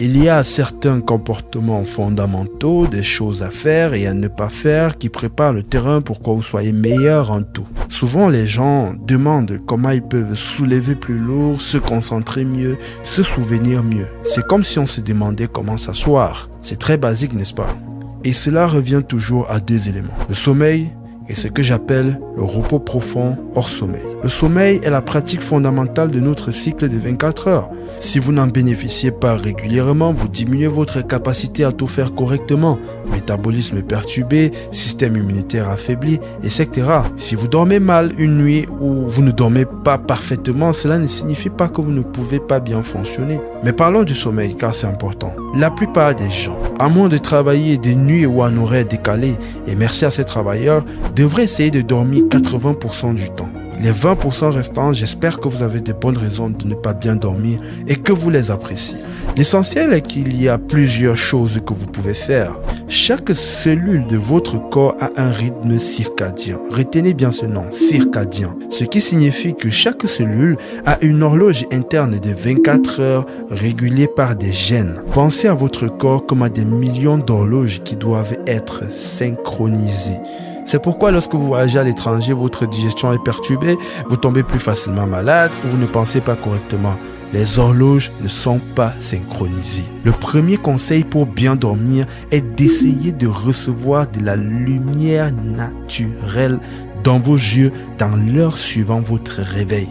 Il y a certains comportements fondamentaux, des choses à faire et à ne pas faire qui préparent le terrain pour que vous soyez meilleur en tout. Souvent, les gens demandent comment ils peuvent soulever plus lourd, se concentrer mieux, se souvenir mieux. C'est comme si on se demandait comment s'asseoir. C'est très basique, n'est-ce pas? Et cela revient toujours à deux éléments. Le sommeil et ce que j'appelle le repos profond hors sommeil. Le sommeil est la pratique fondamentale de notre cycle de 24 heures. Si vous n'en bénéficiez pas régulièrement, vous diminuez votre capacité à tout faire correctement. Métabolisme perturbé, système immunitaire affaibli, etc. Si vous dormez mal une nuit ou vous ne dormez pas parfaitement, cela ne signifie pas que vous ne pouvez pas bien fonctionner. Mais parlons du sommeil car c'est important. La plupart des gens, à moins de travailler des nuits ou en horaire décalé, et merci à ces travailleurs, devraient essayer de dormir 80% du temps. Les 20% restants, j'espère que vous avez de bonnes raisons de ne pas bien dormir et que vous les appréciez. L'essentiel est qu'il y a plusieurs choses que vous pouvez faire. Chaque cellule de votre corps a un rythme circadien. Retenez bien ce nom, circadien. Ce qui signifie que chaque cellule a une horloge interne de 24 heures régulée par des gènes. Pensez à votre corps comme à des millions d'horloges qui doivent être synchronisées. C'est pourquoi lorsque vous voyagez à l'étranger, votre digestion est perturbée, vous tombez plus facilement malade ou vous ne pensez pas correctement. Les horloges ne sont pas synchronisées. Le premier conseil pour bien dormir est d'essayer de recevoir de la lumière naturelle dans vos yeux dans l'heure suivant votre réveil.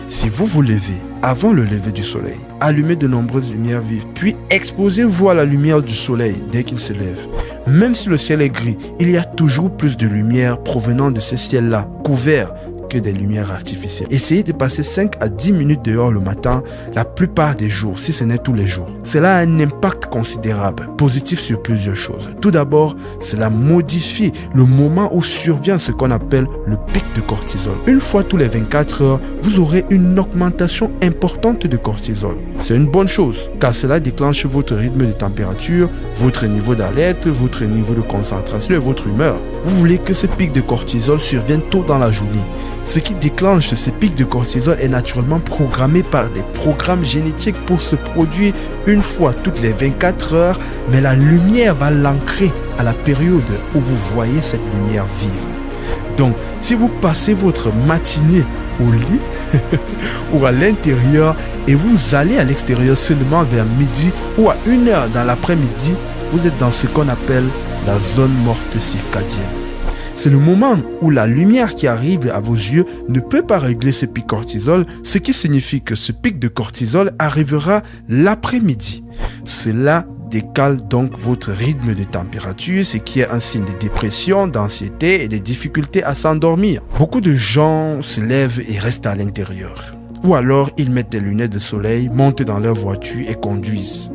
Si vous vous levez avant le lever du soleil, allumez de nombreuses lumières vives, puis exposez-vous à la lumière du soleil dès qu'il se lève. Même si le ciel est gris, il y a toujours plus de lumière provenant de ce ciel-là, couvert, que des lumières artificielles. Essayez de passer 5 à 10 minutes dehors le matin, la plupart des jours, si ce n'est tous les jours. Cela a un impact considérable, positif sur plusieurs choses. Tout d'abord, cela modifie le moment où survient ce qu'on appelle le pic de cortisol. Une fois tous les 24 heures, vous aurez une augmentation importante de cortisol. C'est une bonne chose, car cela déclenche votre rythme de température, votre niveau d'alerte, votre niveau de concentration et votre humeur. Vous voulez que ce pic de cortisol survienne tôt dans la journée. Ce qui déclenche ce pic de cortisol est naturellement programmé par des programmes génétiques pour se produire une fois toutes les 24 heures, mais la lumière va l'ancrer à la période où vous voyez cette lumière vive. Donc, si vous passez votre matinée au lit ou à l'intérieur et vous allez à l'extérieur seulement vers midi ou à 1h dans l'après-midi, vous êtes dans ce qu'on appelle la zone morte circadienne. C'est le moment où la lumière qui arrive à vos yeux ne peut pas régler ce pic cortisol, ce qui signifie que ce pic de cortisol arrivera l'après-midi. Cela décale donc votre rythme de température, ce qui est un signe de dépression, d'anxiété et de difficultés à s'endormir. Beaucoup de gens se lèvent et restent à l'intérieur. Ou alors, ils mettent des lunettes de soleil, montent dans leur voiture et conduisent.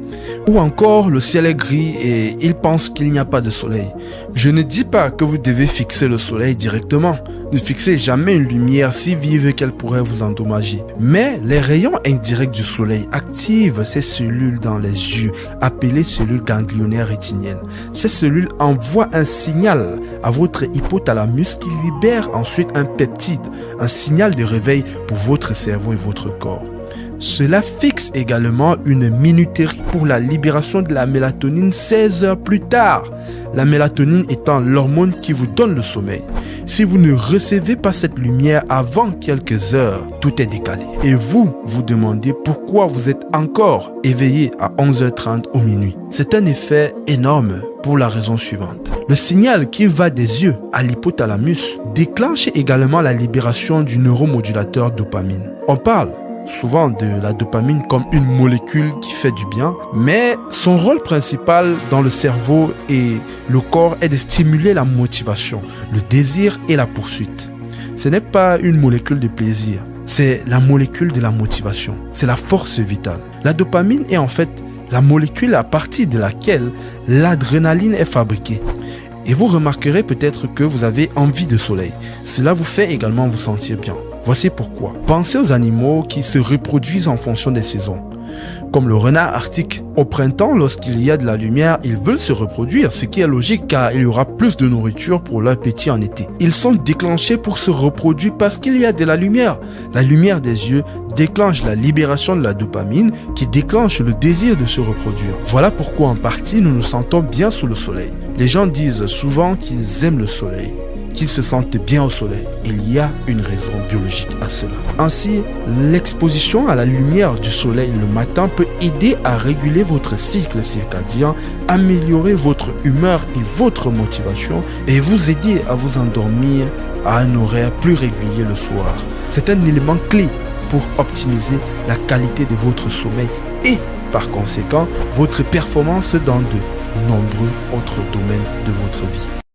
Ou encore, le ciel est gris et ils pensent qu'il n'y a pas de soleil. Je ne dis pas que vous devez fixer le soleil directement. Ne fixez jamais une lumière si vive qu'elle pourrait vous endommager. Mais les rayons indirects du soleil activent ces cellules dans les yeux, appelées cellules ganglionnaires rétiniennes. Ces cellules envoient un signal à votre hypothalamus qui libère ensuite un peptide, un signal de réveil pour votre cerveau et votre corps. Cela fixe également une minuterie pour la libération de la mélatonine 16 heures plus tard. La mélatonine étant l'hormone qui vous donne le sommeil. Si vous ne recevez pas cette lumière avant quelques heures, tout est décalé. Et vous vous demandez pourquoi vous êtes encore éveillé à 11h30 ou minuit. C'est un effet énorme pour la raison suivante. Le signal qui va des yeux à l'hypothalamus déclenche également la libération du neuromodulateur dopamine. On parle souvent de la dopamine comme une molécule qui fait du bien, mais son rôle principal dans le cerveau et le corps est de stimuler la motivation, le désir et la poursuite. Ce n'est pas une molécule de plaisir, c'est la molécule de la motivation, c'est la force vitale. La dopamine est en fait la molécule à partir de laquelle l'adrénaline est fabriquée. Et vous remarquerez peut-être que vous avez envie de soleil. Cela vous fait également vous sentir bien. Voici pourquoi. Pensez aux animaux qui se reproduisent en fonction des saisons. comme le renard arctique. Au printemps, lorsqu'il y a de la lumière, ils veulent se reproduire, ce qui est logique car il y aura plus de nourriture pour leur petit en été. Ils sont déclenchés pour se reproduire parce qu'il y a de la lumière. La lumière des yeux déclenche la libération de la dopamine qui déclenche le désir de se reproduire. Voilà pourquoi en partie nous nous sentons bien sous le soleil. Les gens disent souvent qu'ils aiment le soleil, qu'ils se sentent bien au soleil. Il y a une raison biologique à cela. Ainsi, l'exposition à la lumière du soleil le matin peut aider à réguler votre cycle circadien, améliorer votre humeur et votre motivation et vous aider à vous endormir à un horaire plus régulier le soir. C'est un élément clé pour optimiser la qualité de votre sommeil et, par conséquent, votre performance dans de nombreux autres domaines de votre vie.